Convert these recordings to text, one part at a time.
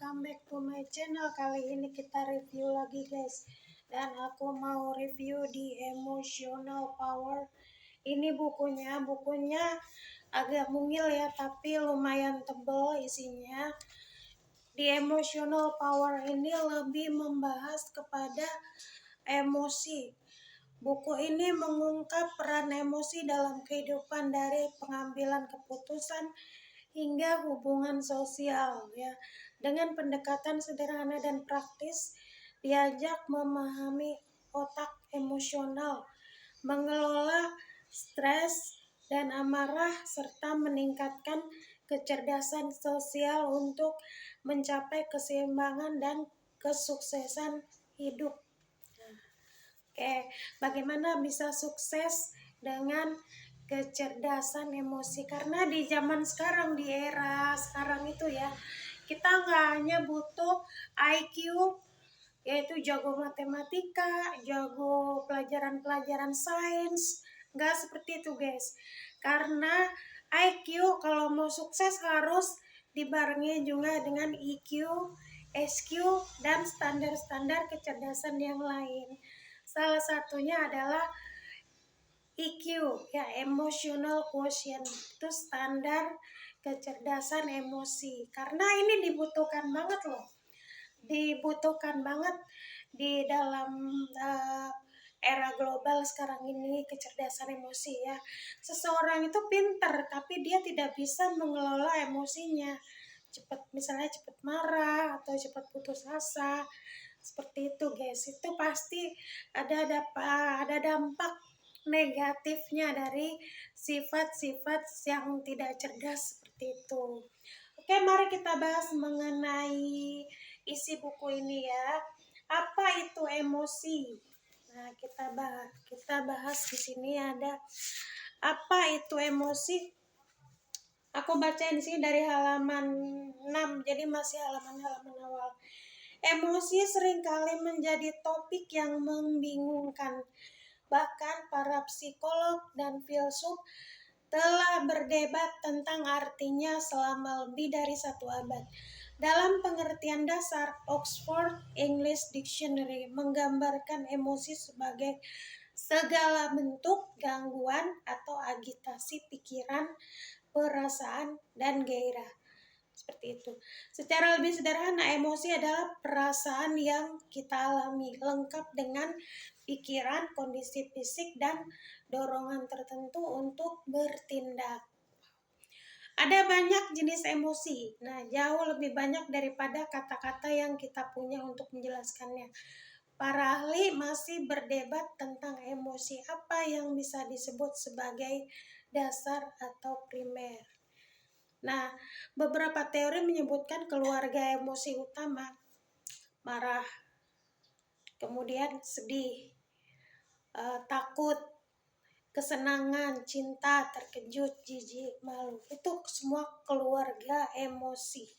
welcome back to my channel. Kali ini kita review lagi guys. Dan aku mau review di Emotional Power. Ini bukunya agak mungil ya, tapi lumayan tebal isinya. Di Emotional Power ini lebih membahas kepada emosi. Buku ini mengungkap peran emosi dalam kehidupan, dari pengambilan keputusan hingga hubungan sosial ya. Dengan pendekatan sederhana dan praktis, diajak memahami otak emosional, mengelola stres dan amarah, serta meningkatkan kecerdasan sosial untuk mencapai keseimbangan dan kesuksesan hidup. Oke, bagaimana bisa sukses dengan kecerdasan emosi? Karena di zaman sekarang, di era sekarang itu ya, kita nggak hanya butuh IQ, yaitu jago matematika, jago pelajaran-pelajaran sains, nggak seperti itu guys. Karena IQ kalau mau sukses harus dibarengi juga dengan EQ, SQ, dan standar-standar kecerdasan yang lain. Salah satunya adalah EQ ya, emotional quotient, itu standar kecerdasan emosi. Karena ini dibutuhkan banget loh, dibutuhkan banget di dalam era global sekarang ini, kecerdasan emosi ya. Seseorang itu pinter tapi dia tidak bisa mengelola emosinya, misalnya cepat marah atau cepat putus asa. Seperti itu guys, itu pasti ada dampak negatifnya dari sifat-sifat yang tidak cerdas seperti itu. Oke, mari kita bahas mengenai isi buku ini ya. Apa itu emosi? Nah, kita bahas di sini ada apa itu emosi. Aku bacain sih dari halaman 6, jadi masih halaman-halaman awal. Emosi seringkali menjadi topik yang membingungkan. Bahkan para psikolog dan filsuf telah berdebat tentang artinya selama lebih dari 1 abad. Dalam pengertian dasar, Oxford English Dictionary menggambarkan emosi sebagai segala bentuk gangguan atau agitasi pikiran, perasaan, dan gairah. Seperti itu. Secara lebih sederhana, emosi adalah perasaan yang kita alami, lengkap dengan pikiran, kondisi fisik, dan dorongan tertentu untuk bertindak. Ada banyak jenis emosi. Nah, jauh lebih banyak daripada kata-kata yang kita punya untuk menjelaskannya. Para ahli masih berdebat tentang emosi apa yang bisa disebut sebagai dasar atau primer. Nah, beberapa teori menyebutkan keluarga emosi utama: marah, kemudian sedih, takut, kesenangan, cinta, terkejut, jijik, malu. Itu semua keluarga emosi.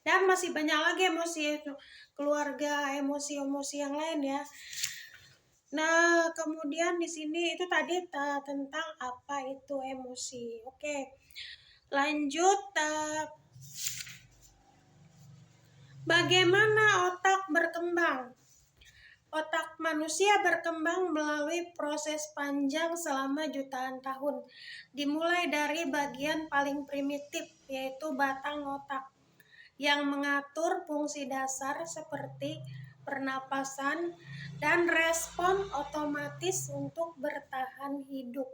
Dan masih banyak lagi emosi, itu keluarga emosi-emosi yang lain ya. Nah, kemudian di sini itu tadi tentang apa itu emosi. Oke. Lanjut, bagaimana otak berkembang? Otak manusia berkembang melalui proses panjang selama jutaan tahun. Dimulai dari bagian paling primitif, yaitu batang otak, yang mengatur fungsi dasar seperti pernapasan dan respon otomatis untuk bertahan hidup.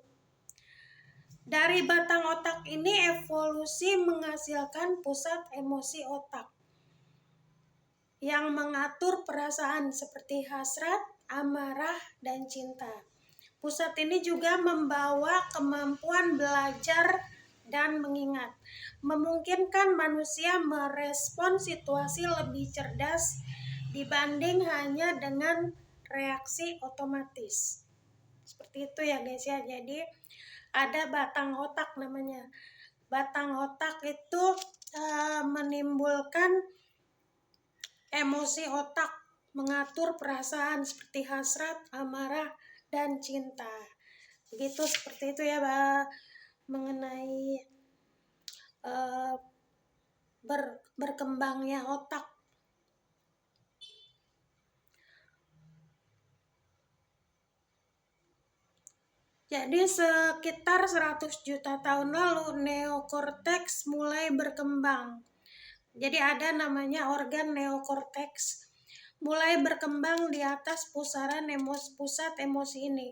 Dari batang otak ini evolusi menghasilkan pusat emosi otak yang mengatur perasaan seperti hasrat, amarah, dan cinta. Pusat ini juga membawa kemampuan belajar dan mengingat, memungkinkan manusia merespon situasi lebih cerdas dibanding hanya dengan reaksi otomatis. Seperti itu ya guys ya. Jadi ada batang otak namanya. Batang otak itu menimbulkan emosi otak, mengatur perasaan seperti hasrat, amarah, dan cinta. Begitu, seperti itu ya mengenai berkembangnya otak. Jadi sekitar 100 juta tahun lalu neokorteks mulai berkembang. Jadi ada namanya organ neokorteks mulai berkembang di atas pusat emosi ini.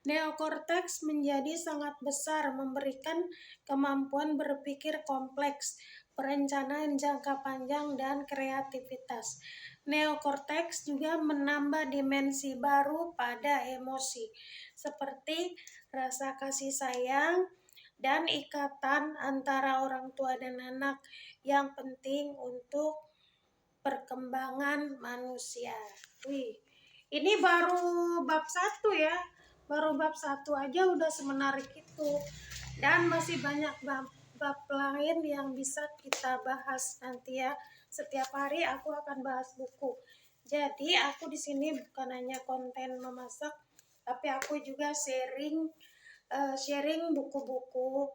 Neokorteks menjadi sangat besar, memberikan kemampuan berpikir kompleks, perencanaan jangka panjang, dan kreativitas. Neokorteks juga menambah dimensi baru pada emosi, seperti rasa kasih sayang dan ikatan antara orang tua dan anak yang penting untuk perkembangan manusia. Wih, ini baru bab 1 ya. Baru bab 1 aja udah semenarik itu. Dan masih banyak bab lain yang bisa kita bahas nanti ya. Setiap hari aku akan bahas buku. Jadi aku di sini bukan hanya konten memasak, tapi aku juga sharing buku-buku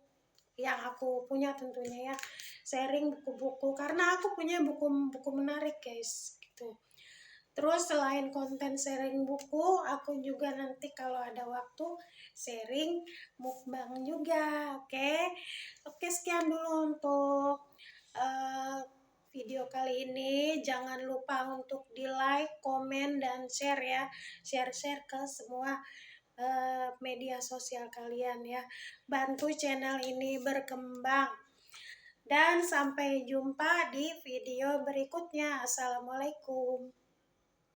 yang aku punya tentunya ya, sharing buku-buku karena aku punya buku-buku menarik guys gitu. Terus selain konten sharing buku, aku juga nanti kalau ada waktu sharing mukbang juga. Oke, sekian dulu untuk video kali ini. Jangan lupa untuk di like, komen, dan share ya, share ke semua media sosial kalian ya. Bantu channel ini berkembang. Dan sampai jumpa di video berikutnya. Assalamualaikum.